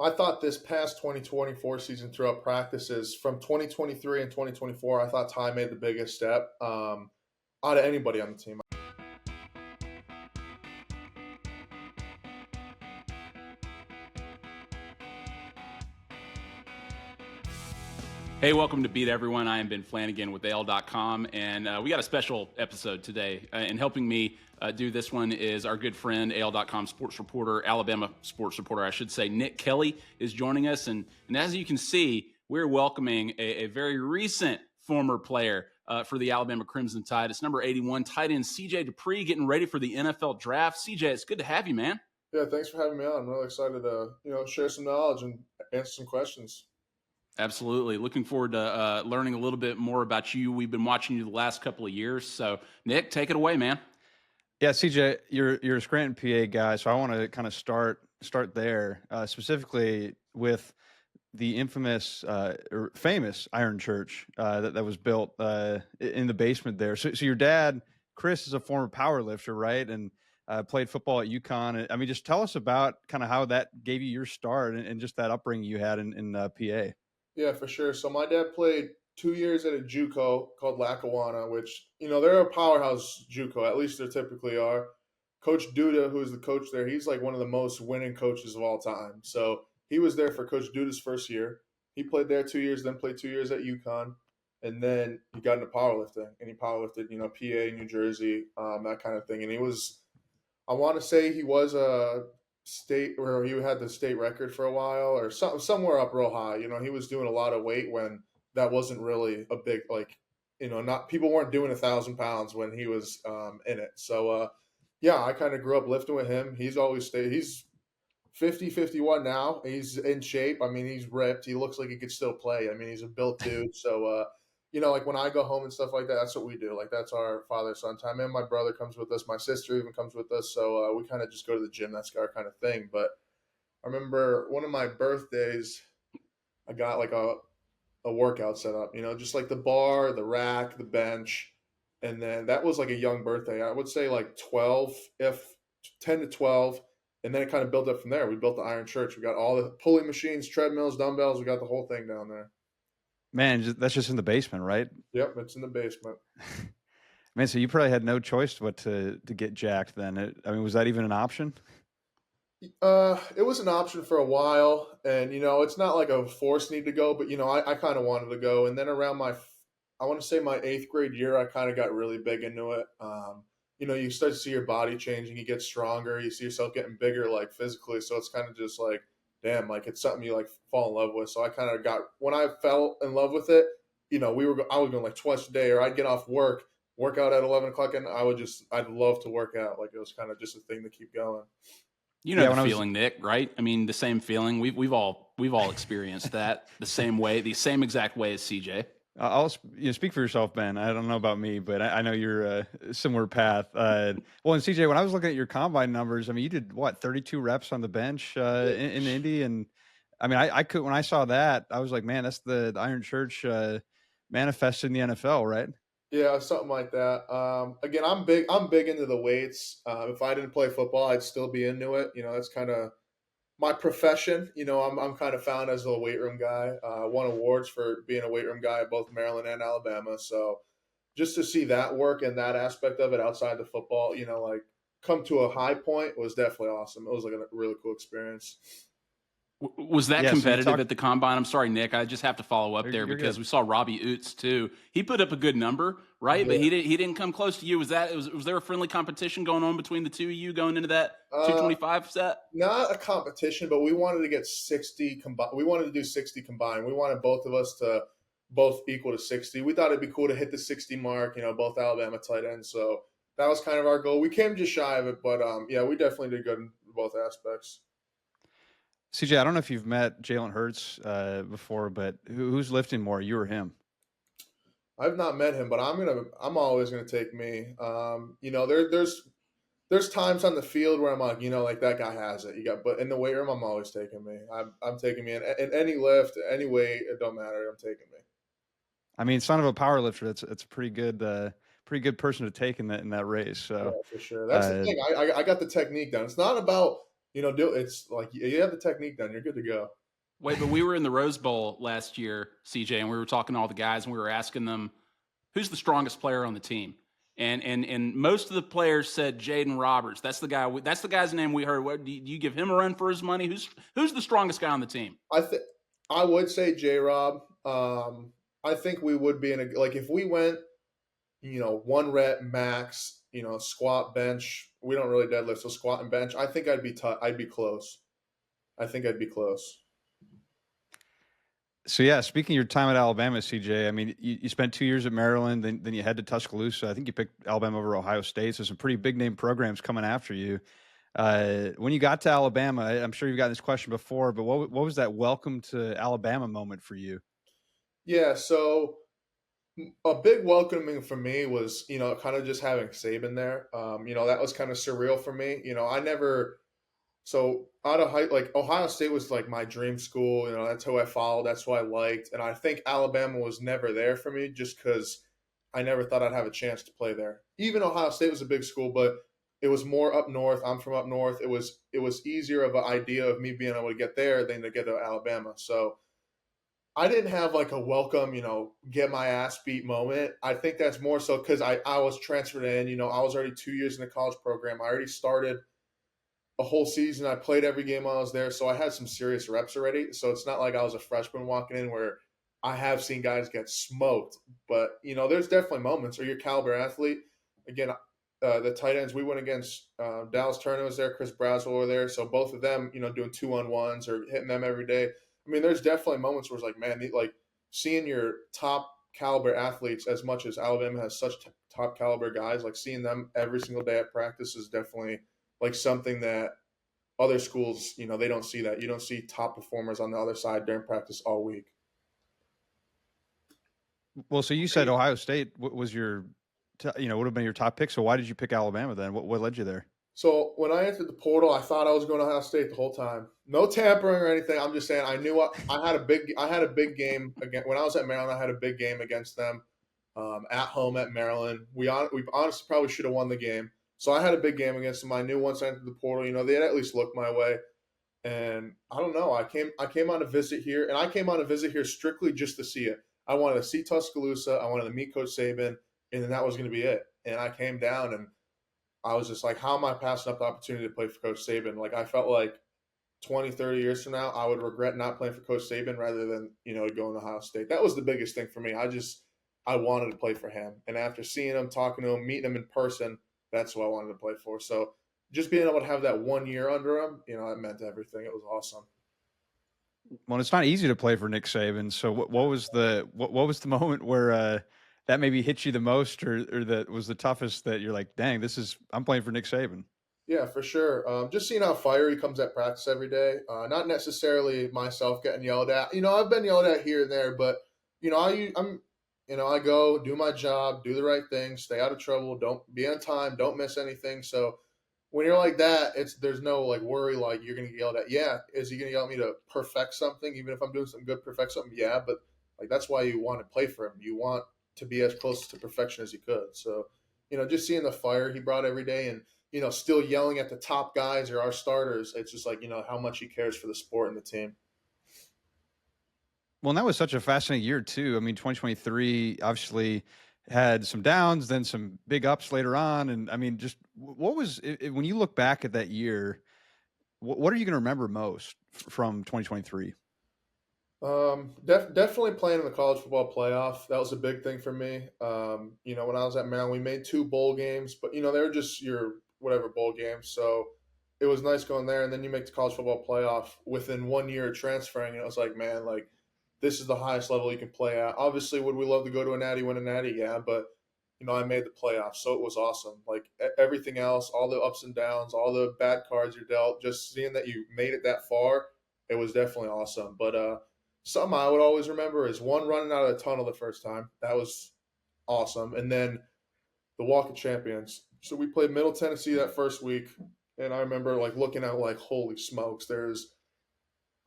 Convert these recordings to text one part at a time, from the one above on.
I thought this past 2024 season throughout practices from 2023 and 2024, I thought Ty made the biggest step out of anybody on the team. Hey, welcome to Beat Everyone. I am Ben Flanagan with AL.com, and we got a special episode today. And helping me do this one is our good friend, AL.com sports reporter, Alabama sports reporter, I should say, Nick Kelly is joining us. And as you can see, we're welcoming a very recent former player for the Alabama Crimson Tide. It's number 81, tight end CJ Dippre, getting ready for the NFL draft. CJ, it's good to have you, man. Yeah, thanks for having me on. I'm really excited to share some knowledge and answer some questions. Absolutely. Looking forward to learning a little bit more about you. We've been watching you the last couple of years. So, Nick, take it away, man. Yeah, CJ, you're a Scranton, PA guy, so I want to kind of start there, specifically with the infamous or famous Iron Church that was built in the basement there. So your dad, Chris, is a former power lifter, right? And played football at UConn. I mean, just tell us about kind of how that gave you your start and just that upbringing you had in PA. Yeah, for sure. So my dad played 2 years at a JUCO called Lackawanna, which they're a powerhouse JUCO. At least they typically are. Coach Duda, who's the coach there, he's like one of the most winning coaches of all time. So he was there for Coach Duda's first year. He played there 2 years, then played 2 years at UConn, and then he got into powerlifting. And he powerlifted, PA, New Jersey, that kind of thing. And he was, I want to say, he was a state where he had the state record for a while or somewhere up real high. He was doing a lot of weight when that wasn't really a big, not people weren't doing 1,000 pounds when he was in it. So yeah, I kind of grew up lifting with him. He's always stayed. He's 50, 51 now. He's in shape. I mean, he's ripped. He looks like he could still play. I mean, he's a built dude. So like when I go home and stuff like that, that's what we do. Like that's our father-son time. And my brother comes with us. My sister even comes with us. So we kind of just go to the gym. That's our kind of thing. But I remember one of my birthdays, I got like a workout set up, just like the bar, the rack, the bench. And then that was like a young birthday. I would say like 12, if 10 to 12. And then it kind of built up from there. We built the Iron Church. We got all the pulley machines, treadmills, dumbbells. We got the whole thing down there. Man, that's just in the basement, right? Yep, it's in the basement. Man, so you probably had no choice but to get jacked then. I mean, was that even an option? It was an option for a while. And, it's not like a forced need to go, but, I kind of wanted to go. And then around I want to say my 8th grade year, I kind of got really big into it. You start to see your body changing. You get stronger. You see yourself getting bigger, like physically. So it's kind of just like, damn, like it's something you like fall in love with. So I kind of when I fell in love with it, I was going like twice a day, or I'd get off work out at 11 o'clock, and I'd love to work out. Like it was kind of just a thing to keep going. You know the feeling, Nick, right? I mean, the same feeling. We've all experienced that the same way, the same exact way as CJ. I'll speak for yourself, Ben. I don't know about me, but I know you're a similar path. Well, and CJ, when I was looking at your combine numbers, I mean, you did what, 32 reps on the bench in Indy, and I mean, I could when I saw that, I was like, man, that's the Iron Church manifested in the NFL, right? Yeah, something like that. Again, I'm big into the weights. If I didn't play football, I'd still be into it. That's kind of my profession. I'm kind of found as a weight room guy. Won awards for being a weight room guy at both Maryland and Alabama. So just to see that work and that aspect of it outside the football, like come to a high point was definitely awesome. It was like a really cool experience. Was that competitive at the combine? I'm sorry, Nick. I just have to follow up there because we saw Robbie Oots too. He put up a good number, right? Yeah. But he didn't come close to you. Was there a friendly competition going on between the two of you going into that 225 set? Not a competition, but we wanted to get 60 combined. We wanted to do 60 combined. We wanted both of us to both equal to 60. We thought it'd be cool to hit the 60 mark. Both Alabama tight ends. So that was kind of our goal. We came just shy of it, but yeah, we definitely did good in both aspects. CJ, I don't know if you've met Jalen Hurts before, but who's lifting more, you or him? I've not met him, but I'm always gonna take me. There's times on the field where I'm like, like that guy has it. But in the weight room, I'm always taking me. I'm taking me in any lift, any weight. It don't matter. I'm taking me. I mean, son of a power lifter. It's a pretty good person to take in that race. So yeah, for sure. That's the thing. I got the technique down. It's not about it's like you have the technique done, you're good to go. Wait, but we were in the Rose Bowl last year, CJ, and we were talking to all the guys, and we were asking them who's the strongest player on the team. And most of the players said Jaden Roberts. That's the guy. That's the guy's name we heard. What do you give him a run for his money? Who's the strongest guy on the team? I would say J Rob. I think we would be in a like if we went, one rep max, squat bench. We don't really deadlift, so squat and bench. I think I'd be close. I think I'd be close. So yeah, speaking of your time at Alabama, CJ, I mean, you spent 2 years at Maryland, then you head to Tuscaloosa. I think you picked Alabama over Ohio State. So some pretty big name programs coming after you. When you got to Alabama, I'm sure you've gotten this question before, but what was that welcome to Alabama moment for you? Yeah, so a big welcoming for me was, kind of just having Saban there. That was kind of surreal for me. I never so out of high like Ohio State was like my dream school. That's who I followed. That's who I liked, and I think Alabama was never there for me just because I never thought I'd have a chance to play there. Even Ohio State was a big school, but it was more up north. I'm from up north. It was easier of an idea of me being able to get there than to get to Alabama. So I didn't have like a welcome, get my ass beat moment. I think that's more so because I was transferred in. I was already 2 years in the college program. I already started a whole season. I played every game while I was there, so I had some serious reps already. So it's not like I was a freshman walking in where I have seen guys get smoked. But there's definitely moments. Or you're a caliber athlete. Again, the tight ends we went against, Dallas Turner was there, Chris Braswell were there. So both of them, doing 2-on-1s or hitting them every day. I mean, there's definitely moments where it's like, man, like seeing your top caliber athletes as much as Alabama has such top caliber guys, like seeing them every single day at practice is definitely like something that other schools, they don't see that. You don't see top performers on the other side during practice all week. Well, so you said Ohio State was your, would have been your top pick. So why did you pick Alabama then? What led you there? So when I entered the portal, I thought I was going to Ohio State the whole time. No tampering or anything. I'm just saying I knew I had a big game again when I was at Maryland. I had a big game against them at home at Maryland. We honestly probably should have won the game. So I had a big game against them. I knew once I entered the portal, they had at least looked my way. And I don't know. I came on a visit here, and I came on a visit here strictly just to see it. I wanted to see Tuscaloosa. I wanted to meet Coach Saban, and then that was going to be it. And I came down, and I was just like, how am I passing up the opportunity to play for Coach Saban? Like, I felt like 20, 30 years from now, I would regret not playing for Coach Saban rather than, going to Ohio State. That was the biggest thing for me. I wanted to play for him. And after seeing him, talking to him, meeting him in person, that's who I wanted to play for. So just being able to have that 1 year under him, it meant everything. It was awesome. Well, it's not easy to play for Nick Saban. So what was the moment where that maybe hit you the most, or that was the toughest that you're like, dang, I'm playing for Nick Saban? Yeah, for sure. Just seeing how fiery he comes at practice every day. Not necessarily myself getting yelled at. I've been yelled at here and there, but I go do my job, do the right thing, stay out of trouble, don't be on time, don't miss anything. So when you're like that, there's no like worry like you're gonna get yelled at. Yeah, is he gonna yell at me to perfect something, even if I'm doing something good, perfect something? Yeah, but like that's why you want to play for him. You want to be as close to perfection as you could. So, just seeing the fire he brought every day and still yelling at the top guys or our starters, it's just like, how much he cares for the sport and the team. Well, and that was such a fascinating year too. I mean, 2023 obviously had some downs, then some big ups later on. And I mean, just what was when you look back at that year, what are you going to remember most from 2023? Definitely playing in the college football playoff. That was a big thing for me. When I was at Maryland, we made 2 bowl games, but they were just your whatever bowl games. So it was nice going there, and then you make the college football playoff within 1 year of transferring, and it was like, man, like this is the highest level you can play at. Obviously, would we love to go to a natty, win a natty? Yeah, but I made the playoffs, so it was awesome. Like everything else, all the ups and downs, all the bad cards you're dealt, just seeing that you made it that far, it was definitely awesome. But something I would always remember is one running out of the tunnel the first time. That was awesome. And then the Walk of Champions. So we played Middle Tennessee that first week, and I remember like looking at like, holy smokes, there's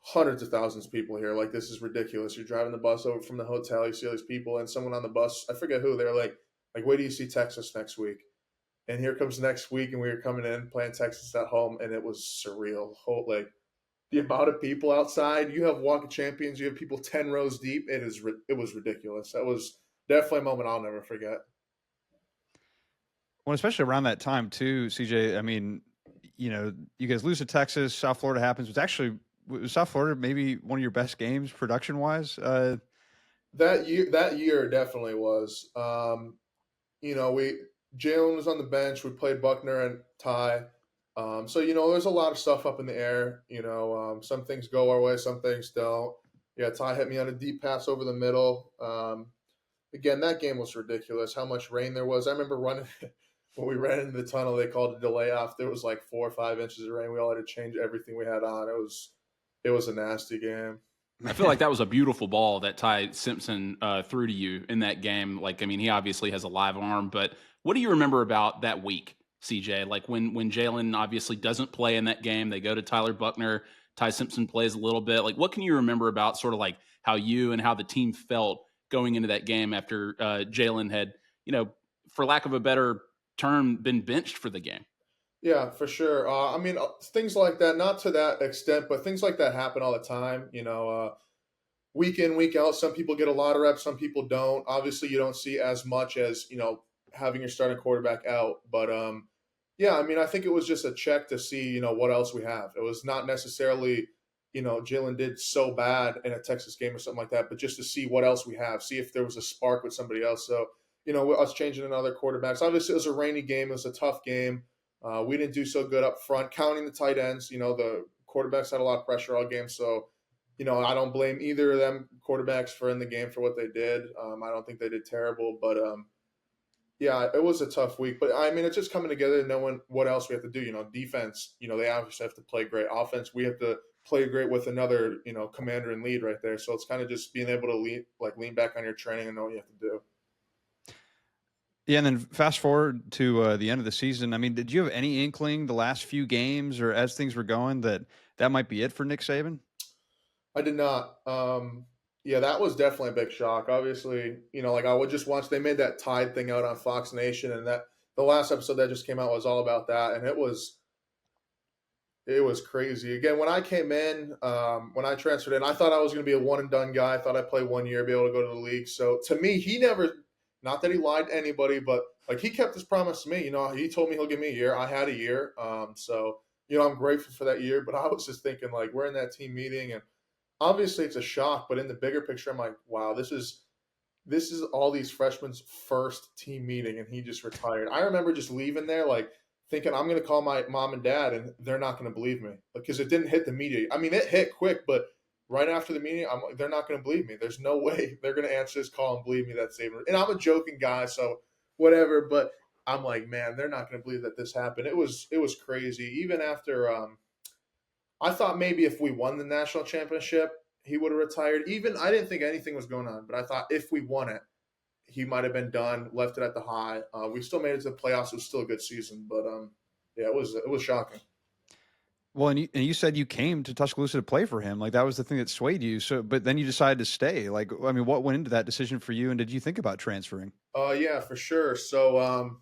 hundreds of thousands of people here. Like this is ridiculous. You're driving the bus over from the hotel, you see all these people, and someone on the bus, I forget who, they're like, wait till you see Texas next week. And here comes next week, and we were coming in playing Texas at home, and it was surreal. Like the amount of people outside. You have walk of champions. You have people 10 rows deep. It was ridiculous. That was definitely a moment I'll never forget. Well, especially around that time too, CJ. I mean, you guys lose to Texas. South Florida happens. Was South Florida maybe one of your best games production wise? That year definitely was. We Jalen was on the bench. We played Buckner and Ty. So there's a lot of stuff up in the air. Some things go our way, some things don't. Yeah, Ty hit me on a deep pass over the middle. Again, that game was ridiculous. How much rain there was. I remember running when we ran into the tunnel. They called a delay off. There was like 4 or 5 inches of rain. We all had to change everything we had on. It was a nasty game. I feel like that was a beautiful ball that Ty Simpson threw to you in that game. Like, I mean, he obviously has a live arm, but what do you remember about that week, CJ? Like when Jalen obviously doesn't play in that game, they go to Tyler Buckner, Ty Simpson plays a little bit. Like, what can you remember about sort of like how you and how the team felt going into that game after Jalen had, for lack of a better term, been benched for the game? Yeah, for sure. Things like that, not to that extent, but things like that happen all the time. Week in, week out, some people get a lot of reps, some people don't. Obviously, you don't see as much as, having your starting quarterback out. But yeah, I think it was just a check to see, what else we have. It was not necessarily, Jalen did so bad in a Texas game or something like that, but just to see what else we have, see if there was a spark with somebody else. So, us changing another quarterbacks. Obviously, it was a rainy game. It was a tough game. We didn't do so good up front, counting the tight ends. The quarterbacks had a lot of pressure all game. So, I don't blame either of them quarterbacks for in the game for what they did. I don't think they did terrible, but yeah, it was a tough week. But it's just coming together and knowing what else we have to do. Defense, they obviously have to play great. Offense, we have to play great with another, commander and lead right there. So it's kind of just being able to lean back on your training and know what you have to do. Yeah, and then fast forward to the end of the season. I mean, did you have any inkling the last few games or as things were going that might be it for Nick Saban? I did not. Yeah, that was definitely a big shock. Obviously, like I would just watch. They made that Tide thing out on Fox Nation, and that the last episode that just came out was all about that, and it was crazy. Again, when I came in, when I transferred in, I thought I was going to be a one and done guy. I thought I'd play 1 year, be able to go to the league. So to me, he never, not that he lied to anybody, but like he kept his promise to me. He told me he'll give me a year. I had a year. So I'm grateful for that year. But I was just thinking, like, we're in that team meeting, and obviously it's a shock. But in the bigger picture, I'm like, wow, this is all these freshmen's first team meeting, and he just retired. I remember just leaving there, like thinking I'm going to call my mom and dad, and they're not going to believe me because it didn't hit the media. It hit quick, but right after the meeting, I'm like, they're not going to believe me. There's no way they're going to answer this call and believe me that's Saban. And I'm a joking guy, so whatever. But I'm like, man, they're not going to believe that this happened. It was crazy. Even after, I thought maybe if we won the national championship, he would have retired. Even I didn't think anything was going on, but I thought if we won it, he might have been done, left it at the high. We still made it to the playoffs. It was still a good season, but yeah, it was shocking. Well, and you said you came to Tuscaloosa to play for him. Like that was the thing that swayed you. So, but then you decided to stay. Like, what went into that decision for you? And did you think about transferring? Yeah, for sure. So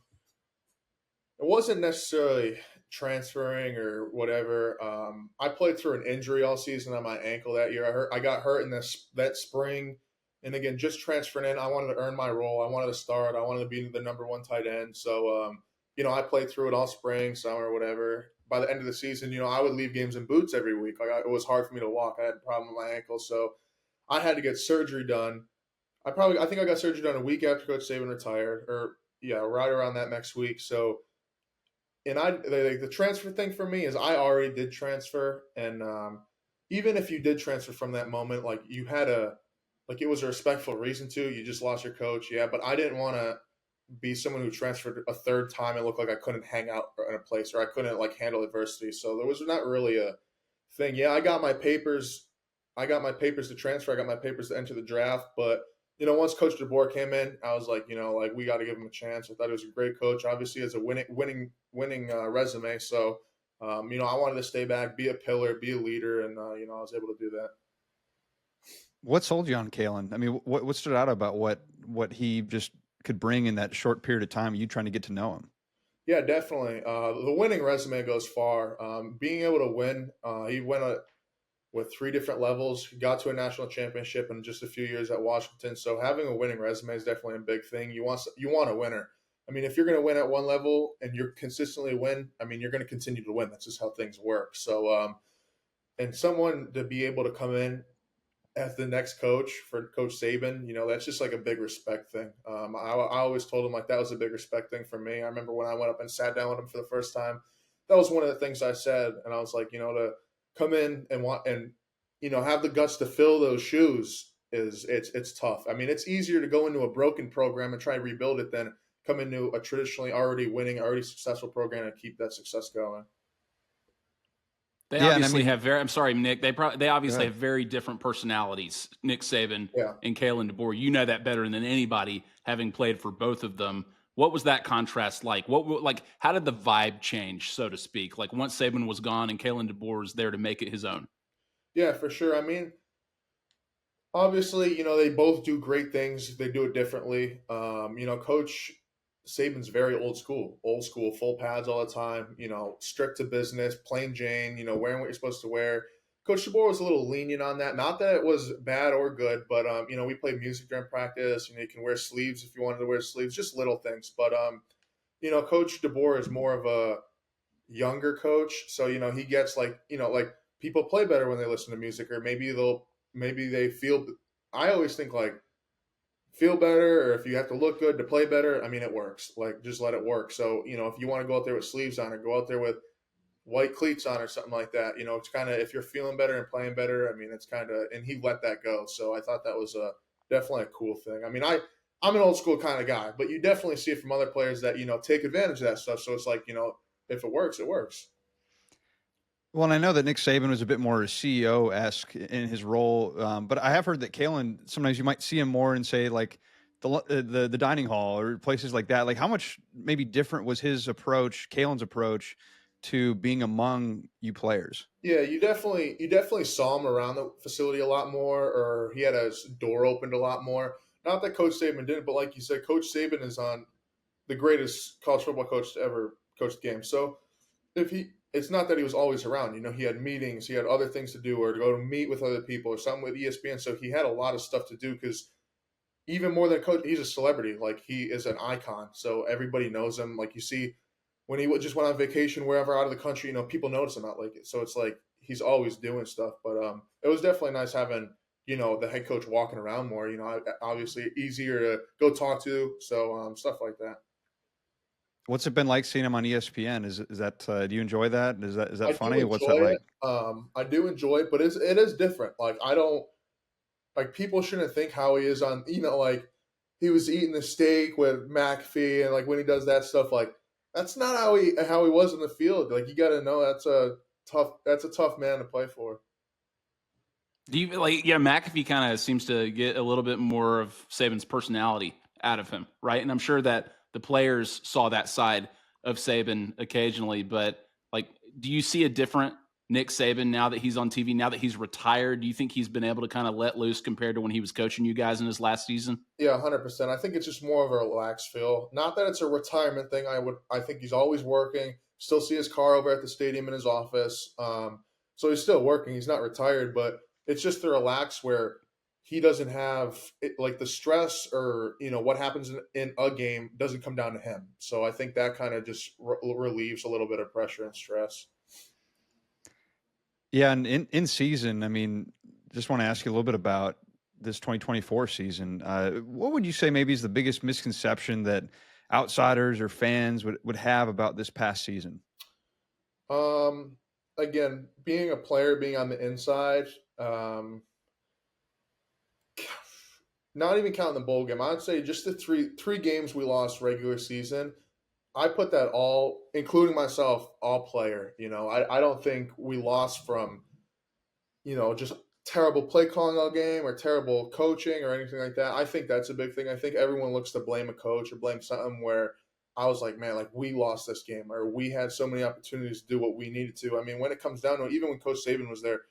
it wasn't necessarily transferring or whatever. I played through an injury all season on my ankle that year. I got hurt in that spring, and again, just transferring in, I wanted to earn my role. I wanted to start. I wanted to be the number one tight end. So I played through it all spring, summer, whatever. By the end of the season, I would leave games in boots every week. It was hard for me to walk. I had a problem with my ankle, so I had to get surgery done. I think I got surgery done a week after Coach Saban retired, or yeah, right around that next week. So, and the transfer thing for me is I already did transfer, and even if you did transfer from that moment, like you had it was a respectful reason to. You just lost your coach, yeah, but I didn't want to be someone who transferred a third time and looked like I couldn't hang out in a place or I couldn't like handle adversity. So there was not really a thing. Yeah, I got my papers. I got my papers to transfer. I got my papers to enter the draft. But once Coach DeBoer came in, I was like, we got to give him a chance. I thought he was a great coach. Obviously, as a winning resume. So, I wanted to stay back, be a pillar, be a leader, and I was able to do that. What sold you on Kalen? I mean, what stood out about what he just could bring in that short period of time? You trying to get to know him? Yeah, definitely. The winning resume goes far. Being able to win, he went with three different levels. He got to a national championship in just a few years at Washington. So having a winning resume is definitely a big thing. You want a winner. I mean, if you're going to win at one level and you're consistently win, I mean, you're going to continue to win. That's just how things work. So, and someone to be able to come in as the next coach for Coach Saban, that's just like a big respect thing. I always told him like that was a big respect thing for me. I remember when I went up and sat down with him for the first time, that was one of the things I said, and I was like, to come in and have the guts to fill those shoes it's tough. I mean, it's easier to go into a broken program and try and rebuild it than come into a traditionally already winning, already successful program and keep that success going. They Yeah, and I obviously mean, have very. I'm sorry, Nick. They go obviously ahead. have very different personalities. Nick Saban Yeah. and Kalen DeBoer. You know that better than anybody, having played for both of them. What was that contrast like? How did the vibe change, so to speak? Like once Saban was gone and Kalen DeBoer was there to make it his own. Yeah, for sure. I mean, obviously, they both do great things. They do it differently. Coach Saban's very old school, full pads all the time. Strict to business, plain Jane. Wearing what you're supposed to wear. Coach DeBoer was a little lenient on that. Not that it was bad or good, but we played music during practice. You can wear sleeves if you wanted to wear sleeves, just little things. But Coach DeBoer is more of a younger coach, so he gets like people play better when they listen to music, or maybe they feel. I always think like feel better, or if you have to look good to play better. I mean, it works. Like just let it work. So if you want to go out there with sleeves on, or go out there with white cleats on, or something like that, it's kind of if you're feeling better and playing better. I mean, it's kind of, and he let that go. So I thought that was definitely a cool thing. I mean, I'm an old school kind of guy, but you definitely see it from other players that take advantage of that stuff. So it's like if it works, it works. Well, and I know that Nick Saban was a bit more CEO-esque in his role, but I have heard that Kalen, sometimes you might see him more in, say, like the dining hall or places like that. Like, how much maybe different was his approach, Kalen's approach, to being among you players? Yeah, you definitely saw him around the facility a lot more, or he had his door opened a lot more. Not that Coach Saban didn't, but like you said, Coach Saban is on the greatest college football coach to ever coach the game. So it's not that he was always around. He had meetings, he had other things to do, or to go to meet with other people, or something with ESPN. So he had a lot of stuff to do because even more than coach, he's a celebrity. Like he is an icon, so everybody knows him. Like you see when he just went on vacation wherever out of the country, people notice him out like it. So it's like he's always doing stuff. But it was definitely nice having the head coach walking around more. Obviously easier to go talk to. So stuff like that. What's it been like seeing him on ESPN? Is that do you enjoy that? Is that I do funny? What's that enjoy like? it. I do enjoy it, but it is different. Like I don't like people shouldn't think how he is on. Like he was eating the steak with McAfee, and like when he does that stuff, like that's not how he was in the field. Like you got to know that's a tough man to play for. Do you like? Yeah, McAfee kind of seems to get a little bit more of Saban's personality out of him, right? And I'm sure that the players saw that side of Saban occasionally. But like, do you see a different Nick Saban now that he's on TV? Now that he's retired, do you think he's been able to kind of let loose compared to when he was coaching you guys in his last season? Yeah, 100%. I think it's just more of a relaxed feel. Not that it's a retirement thing. I think he's always working. Still see his car over at the stadium in his office. So he's still working. He's not retired, but it's just the relax where he doesn't have like the stress or what happens in a game doesn't come down to him. So I think that kind of just relieves a little bit of pressure and stress. Yeah, and in season, I mean, just want to ask you a little bit about this 2024 season. What would you say maybe is the biggest misconception that outsiders or fans would have about this past season? Um, Again, being a player, being on the inside, um, not even counting the bowl game, I'd say just the three games we lost regular season. I put that all, including myself, all player. I don't think we lost from just terrible play calling all game or terrible coaching or anything like that. I think that's a big thing. I think everyone looks to blame a coach or blame something where I was like, man, like we lost this game or we had so many opportunities to do what we needed to. I mean, when it comes down to it, even when Coach Saban was there,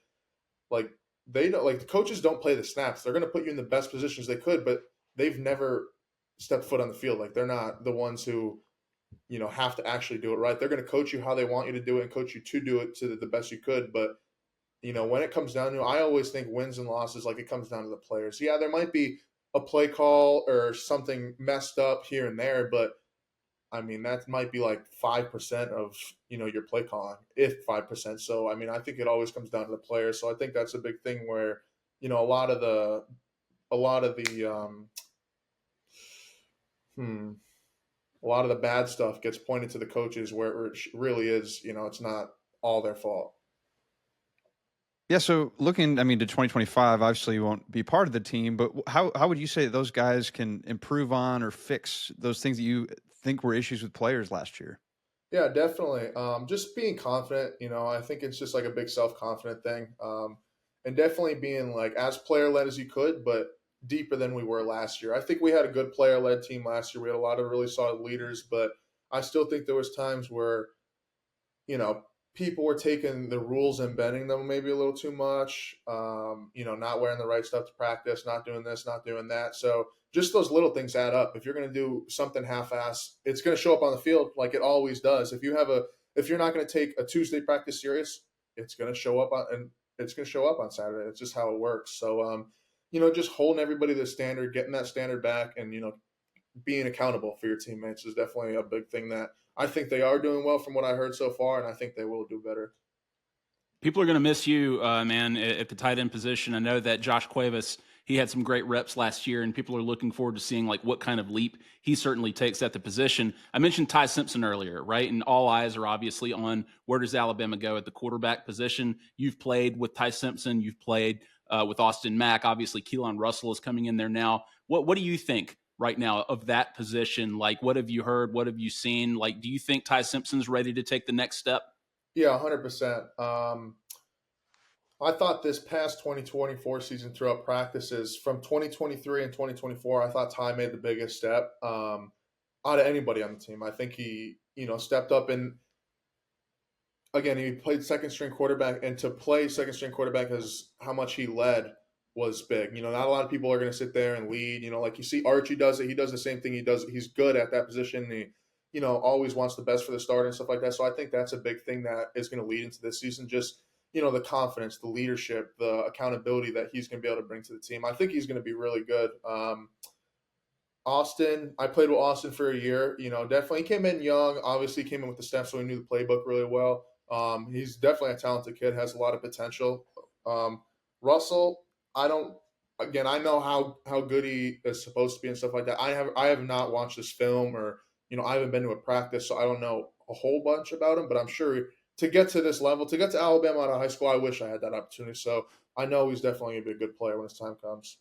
like they don't like the coaches don't play the snaps. They're going to put you in the best positions they could, but they've never stepped foot on the field. Like they're not the ones who have to actually do it right. They're going to coach you how they want you to do it and coach you to do it to the best you could. But, when it comes down to it, I always think wins and losses, like it comes down to the players. Yeah, there might be a play call or something messed up here and there, but I mean, that might be like 5% of, your play calling, if 5%. So, I mean, I think it always comes down to the players. So I think that's a big thing where, a lot of the, hmm, a lot of the bad stuff gets pointed to the coaches where it really is, it's not all their fault. Yeah, so looking, I mean, to 2025, obviously you won't be part of the team, but how would you say those guys can improve on or fix those things that you think were issues with players last year? Yeah, definitely. Just being confident, I think it's just like a big self-confident thing. And definitely being like as player-led as you could, but deeper than we were last year. I think we had a good player-led team last year. We had a lot of really solid leaders, but I still think there was times where you know, people were taking the rules and bending them maybe a little too much. Not wearing the right stuff to practice, not doing this, not doing that. So just those little things add up. If you're going to do something half-ass, it's going to show up on the field like it always does. If you're not going to take a Tuesday practice serious, it's going to show up on Saturday. It's just how it works. So, just holding everybody to the standard, getting that standard back, and being accountable for your teammates is definitely a big thing that I think they are doing well from what I heard so far, and I think they will do better. People are going to miss you, man, at the tight end position. I know that Josh Cuevas, he had some great reps last year, and people are looking forward to seeing like what kind of leap he certainly takes at the position. I mentioned Ty Simpson earlier, right? And all eyes are obviously on where does Alabama go at the quarterback position. You've played with Ty Simpson, you've played with Austin Mack. Obviously, Keelan Russell is coming in there now. What do you think right now of that position? Like, what have you heard? What have you seen? Like, do you think Ty Simpson's ready to take the next step? Yeah, 100%. I thought this past 2024 season throughout practices from 2023 and 2024, I thought Ty made the biggest step out of anybody on the team. I think he, stepped up and again, he played second string quarterback, and to play second string quarterback as how much he led was big. Not a lot of people are going to sit there and lead. Like you see Archie does it. He does the same thing. He's good at that position. He, always wants the best for the starter and stuff like that. So I think that's a big thing that is going to lead into this season. Just the confidence, the leadership, the accountability that he's going to be able to bring to the team. I think he's going to be really good. Austin, I played with Austin for a year. Definitely he came in young. Obviously, came in with the steps, so he knew the playbook really well. He's definitely a talented kid, has a lot of potential. Russell, I don't. Again, I know how good he is supposed to be and stuff like that. I have not watched this film or I haven't been to a practice, so I don't know a whole bunch about him. But I'm sure to get to this level, to get to Alabama out of high school, I wish I had that opportunity. So I know he's definitely gonna be a good player when his time comes.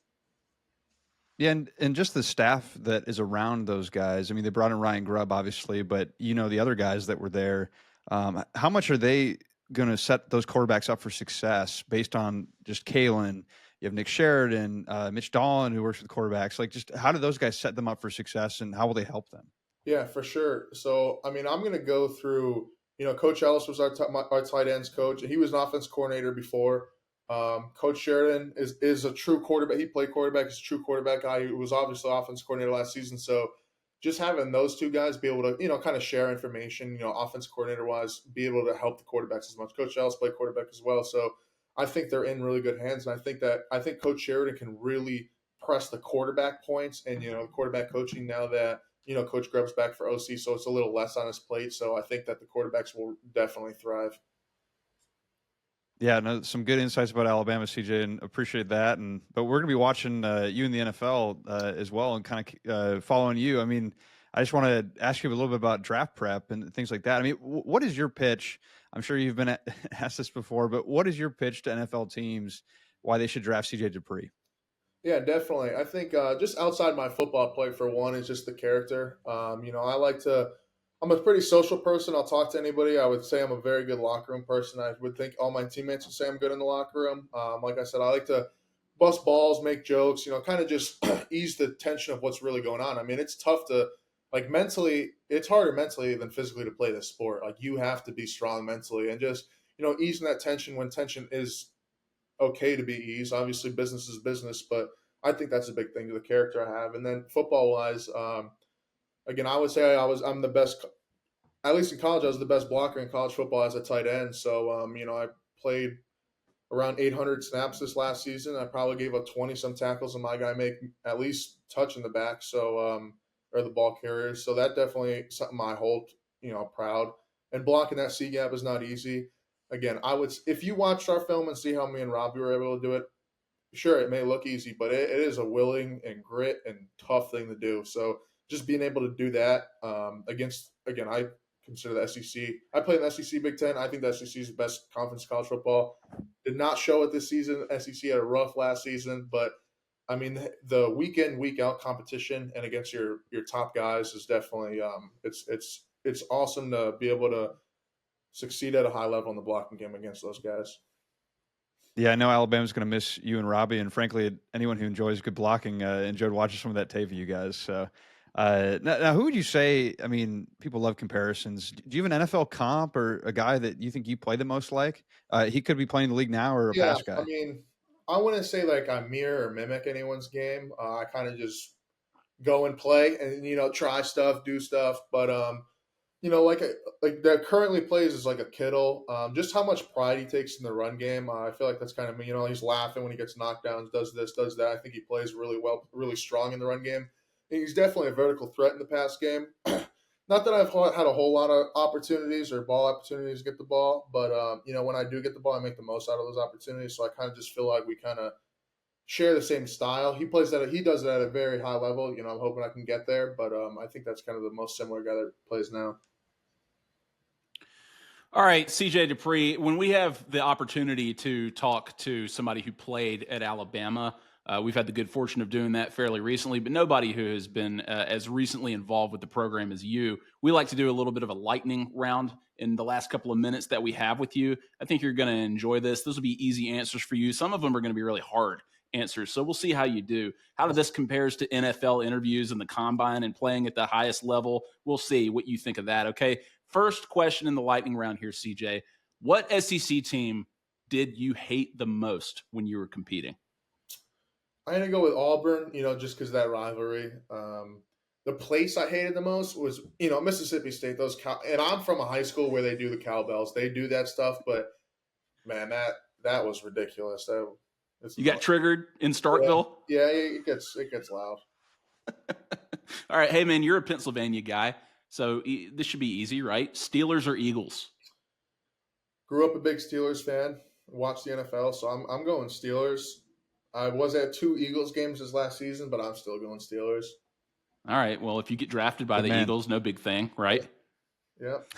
Yeah, and just the staff that is around those guys. I mean, they brought in Ryan Grubb, obviously, but the other guys that were there. How much are they going to set those quarterbacks up for success based on just Kalen? You have Nick Sheridan, Mitch Dolan, who works with quarterbacks. Like, just how do those guys set them up for success, and how will they help them? Yeah, for sure. So, I mean, I'm going to go through, Coach Ellis was our tight ends coach. He was an offense coordinator before. Coach Sheridan is a true quarterback. He played quarterback. He's a true quarterback guy. He was obviously offense coordinator last season. So, just having those two guys be able to, kind of share information, offense coordinator wise, be able to help the quarterbacks as much. Coach Ellis played quarterback as well. So, I think they're in really good hands. And I think Coach Sheridan can really press the quarterback points and, quarterback coaching now that Coach Grubb's back for OC, so it's a little less on his plate. So I think that the quarterbacks will definitely thrive. Yeah, no, some good insights about Alabama, CJ, and appreciate that. But we're going to be watching you in the NFL as well, and kind of following you. I mean, I just want to ask you a little bit about draft prep and things like that. I mean, what is your pitch? I'm sure you've been asked this before, but what is your pitch to NFL teams why they should draft CJ Dippre? Yeah, definitely. I think just outside my football play, for one, is just the character. I like to. I'm a pretty social person. I'll talk to anybody. I would say I'm a very good locker room person. I would think all my teammates would say I'm good in the locker room. Like I said, I like to bust balls, make jokes. Kind of just ease the tension of what's really going on. I mean, it's tough to like mentally. It's harder mentally than physically to play this sport. Like you have to be strong mentally and just easing that tension when tension is okay to be eased. Obviously, business is business, but I think that's a big thing to the character I have. And then football wise, again, I would say I'm the best at least in college, I was the best blocker in college football as a tight end. So, I played around 800 snaps this last season. I probably gave up 20 some tackles, and my guy make at least touch in the back. So, or the ball carriers. So that definitely something I hold, proud. And blocking that C gap is not easy. Again, if you watched our film and see how me and Robbie were able to do it, sure, it may look easy, but it is a willing and grit and tough thing to do. So just being able to do that against, again, I consider the SEC. I played in the SEC Big Ten. I think the SEC is the best conference in college football. Did not show it this season. SEC had a rough last season, but I mean the week in week out competition and against your top guys is definitely it's awesome to be able to succeed at a high level in the blocking game against those guys. Yeah, I know Alabama's going to miss you and Robbie, and frankly, anyone who enjoys good blocking enjoyed watching some of that tape of you guys. So, now, who would you say? I mean, people love comparisons. Do you have an NFL comp or a guy that you think you play the most like? He could be playing in the league now, or a Yeah, past I guy. mean, I wouldn't say like I mirror or mimic anyone's game. I kind of just go and play and try stuff, do stuff. But like that currently plays is like a Kittle. Just how much pride he takes in the run game. I feel like that's kind of me. He's laughing when he gets knockdowns, does this, does that. I think he plays really well, really strong in the run game. And he's definitely a vertical threat in the pass game. Not that I've had a whole lot of opportunities or ball opportunities to get the ball, but when I do get the ball, I make the most out of those opportunities. So I kind of just feel like we kind of share the same style. He does it at a very high level. I'm hoping I can get there, but I think that's kind of the most similar guy that plays now. All right, CJ Dippre, when we have the opportunity to talk to somebody who played at Alabama, we've had the good fortune of doing that fairly recently, but nobody who has been as recently involved with the program as you. We like to do a little bit of a lightning round in the last couple of minutes that we have with you. I think you're going to enjoy this. Those will be easy answers for you. Some of them are going to be really hard answers. So we'll see how you do. How this compares to NFL interviews and the combine and playing at the highest level. We'll see what you think of that. Okay. First question in the lightning round here, CJ. What SEC team did you hate the most when you were competing? I had to go with Auburn, just because of that rivalry. The place I hated the most was, Mississippi State. And I'm from a high school where they do the cowbells. They do that stuff, but man, that was ridiculous. You got triggered in Yeah, Starkville? yeah, it gets loud. All right, hey man, you're a Pennsylvania guy, so this should be easy, right? Steelers or Eagles? Grew up a big Steelers fan. Watched the NFL, so I'm going Steelers. I was at 2 Eagles games this last season, but I'm still going Steelers. All right, well, if you get drafted by Good the man. Eagles, no big thing, right? Yep.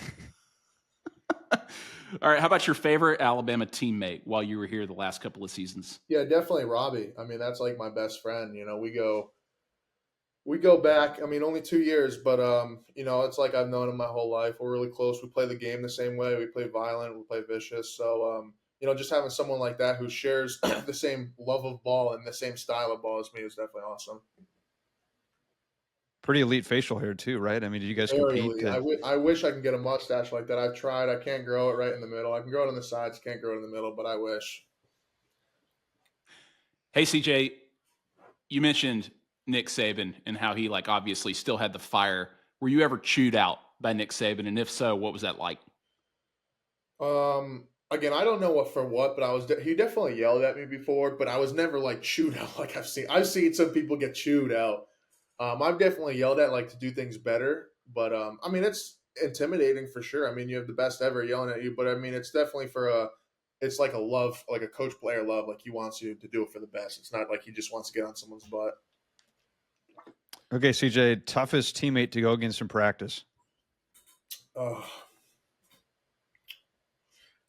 All right, how about your favorite Alabama teammate while you were here the last couple of seasons? Yeah, definitely Robbie. I mean, that's like my best friend. We go back. I mean, only 2 years, but it's like I've known him my whole life. We're really close. We play the game the same way. We play violent. We play vicious. So just having someone like that who shares the same love of ball and the same style of ball as me is definitely awesome. Pretty elite facial hair too, right? I mean, did you guys Very compete? elite. I wish I could get a mustache like that. I've tried. I can't grow it right in the middle. I can grow it on the sides. Can't grow it in the middle, but I wish. Hey, CJ, you mentioned Nick Saban and how he obviously still had the fire. Were you ever chewed out by Nick Saban? And if so, what was that like? Again, I don't know what, but he definitely yelled at me before, but I was never like chewed out like I've seen some people get chewed out. I've definitely yelled at to do things better, but I mean it's intimidating for sure. I mean you have the best ever yelling at you, but I mean it's definitely it's like a love, like a coach player love, like he wants you to do it for the best. It's not like he just wants to get on someone's butt. Okay, CJ, toughest teammate to go against in practice. I'm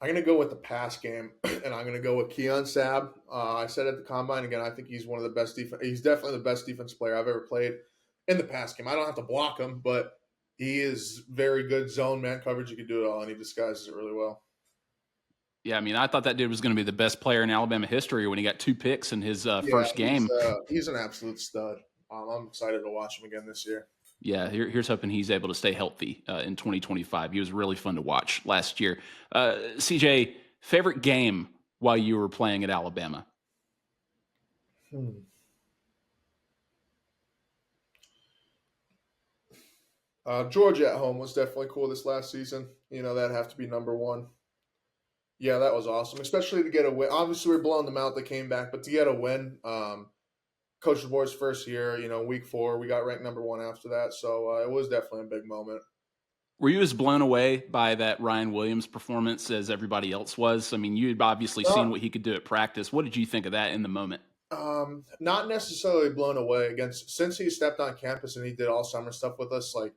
going to go with the pass game, and I'm going to go with Keon Sabb. I said at the combine again. I think he's one of the best He's definitely the best defense player I've ever played in the pass game. I don't have to block him, but he is very good zone man coverage. He can do it all, and he disguises it really well. Yeah, I mean, I thought that dude was going to be the best player in Alabama history when he got 2 picks in his first game. He's an absolute stud. I'm excited to watch him again this year. Yeah, here's hoping he's able to stay healthy in 2025. He was really fun to watch last year. CJ, favorite game while you were playing at Alabama? Georgia at home was definitely cool this last season. That'd have to be number one. Yeah, that was awesome, especially to get a win. Obviously, we're blowing them out. They came back, but to get a win, Coach DeBoer's first year, week 4, we got ranked number 1 after that. So it was definitely a big moment. Were you as blown away by that Ryan Williams performance as everybody else was? I mean, you'd obviously seen what he could do at practice. What did you think of that in the moment? Not necessarily blown away. Since he stepped on campus and he did all summer stuff with us, like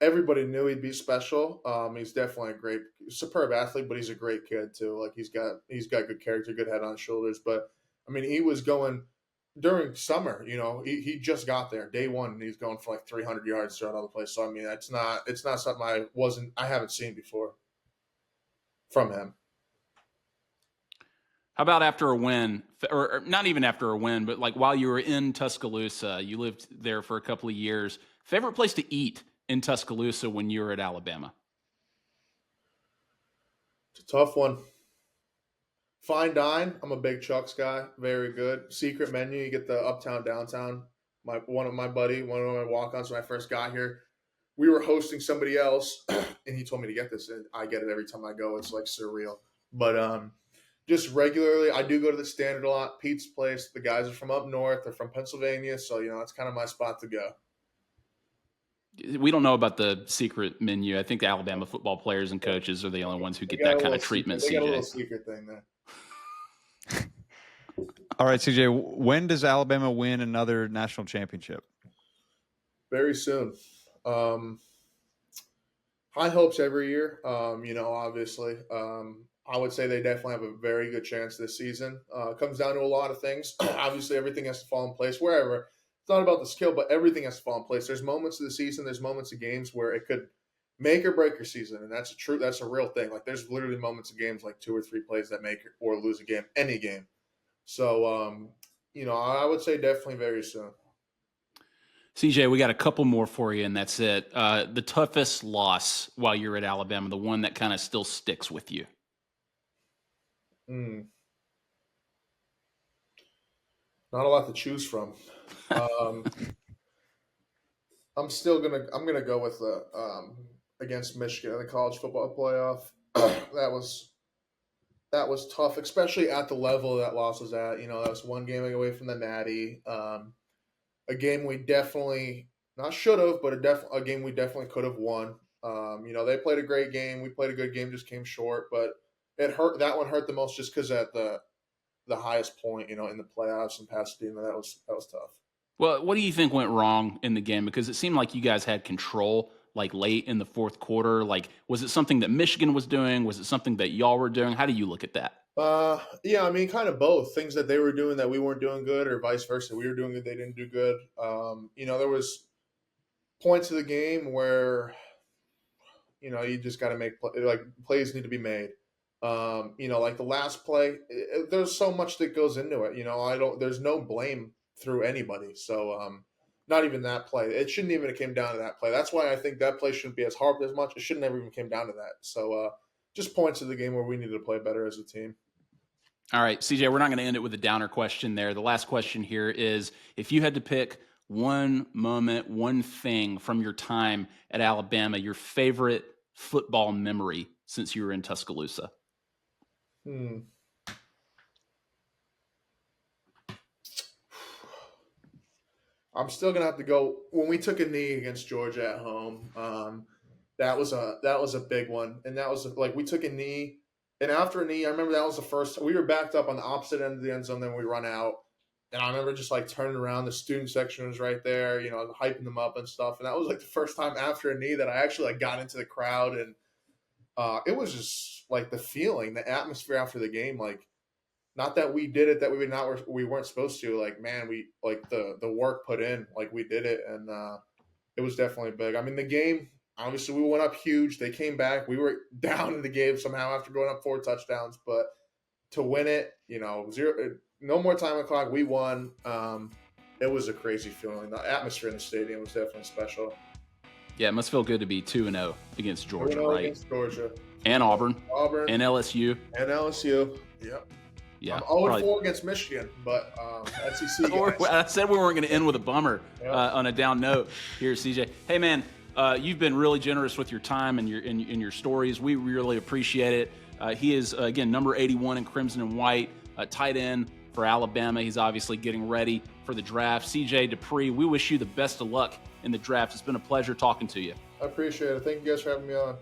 everybody knew he'd be special. He's definitely a superb athlete, but he's a great kid too. Like he's got good character, good head on his shoulders. But I mean, he was going during summer. He just got there day one, and he's going for like 300 yards throughout all the place. So I mean, it's not something I haven't seen before from him. How about after a win, or not even after a win, but like while you were in Tuscaloosa, you lived there for a couple of years. Favorite place to eat in Tuscaloosa when you were at Alabama? It's a tough one. Fine dine. I'm a big Chuck's guy. Very good. Secret menu. You get the uptown, downtown. One of my walk-ons when I first got here, we were hosting somebody else, and he told me to get this, and I get it every time I go. It's like surreal. But just regularly, I do go to the Standard a lot. Pete's place. The guys are from up north. They're from Pennsylvania, so it's kind of my spot to go. We don't know about the secret menu. I think the Alabama football players and coaches are the only ones who get that kind of treatment. They got a little CJ. secret thing there. All right, CJ, when does Alabama win another national championship? Very soon. High hopes every year. Obviously. I would say they definitely have a very good chance this season. It comes down to a lot of things. Obviously, everything has to fall in place wherever. It's not about the skill, but everything has to fall in place. There's moments of the season, there's moments of games where it could make or break your season, and that's a real thing. Like there's literally moments of games, like 2 or 3 plays that make or lose a game, any game. So, I would say definitely very soon. CJ, we got a couple more for you, and that's it. The toughest loss while you're at Alabama, the one that kind of still sticks with you. Not a lot to choose from. I'm gonna go with the against Michigan in the college football playoff. That was tough, especially at the level that loss was at. That was one game away from the Natty. A game we definitely not should have, but a game we definitely could have won. They played a great game. We played a good game, just came short. But it hurt. That one hurt the most just because at the highest point, in the playoffs in Pasadena, that was tough. Well, what do you think went wrong in the game? Because it seemed like you guys had control like late in the fourth quarter. Like, was it something that Michigan was doing? Was it something that y'all were doing? How do you look at that? Yeah, I mean, kind of both. Things that they were doing that we weren't doing good, or vice versa. We were doing good, they didn't do good. There was points of the game where, you just got to make plays need to be made. Like the last play, there's so much that goes into it. There's no blame through anybody. So, not even that play. It shouldn't even have came down to that play. That's why I think that play shouldn't be as harped as much. It shouldn't have even came down to that. So, just points of the game where we needed to play better as a team. All right, CJ, we're not going to end it with a downer question there. The last question here is, if you had to pick one moment, one thing from your time at Alabama, your favorite football memory since you were in Tuscaloosa. I'm still gonna have to go when we took a knee against Georgia at home. That was a big one, and that was like we took a knee, and after a knee, I remember that was the first. We were backed up on the opposite end of the end zone, then we run out, and I remember just like turning around. The student section was right there, hyping them up and stuff, and that was like the first time after a knee that I actually like got into the crowd, and it was just like the feeling, the atmosphere after the game, like. Not that we did it, that we weren't supposed to. Like, man, we like the work put in, like we did it, and it was definitely big. I mean, the game, obviously, we went up huge. They came back. We were down in the game somehow after going up 4 touchdowns, but to win it, no more time on the clock. We won. It was a crazy feeling. The atmosphere in the stadium was definitely special. Yeah, it must feel good to be 2-0 against Georgia, right? Against Georgia. And Auburn. And LSU. Yep. Yeah, I'm 0-4 against Michigan, but SEC guys. I said we weren't going to end with a bummer on a down note here, CJ. Hey, man, you've been really generous with your time and your stories. We really appreciate it. He is, again, number 81 in Crimson and White, tight end for Alabama. He's obviously getting ready for the draft. CJ Dippre, we wish you the best of luck in the draft. It's been a pleasure talking to you. I appreciate it. Thank you guys for having me on.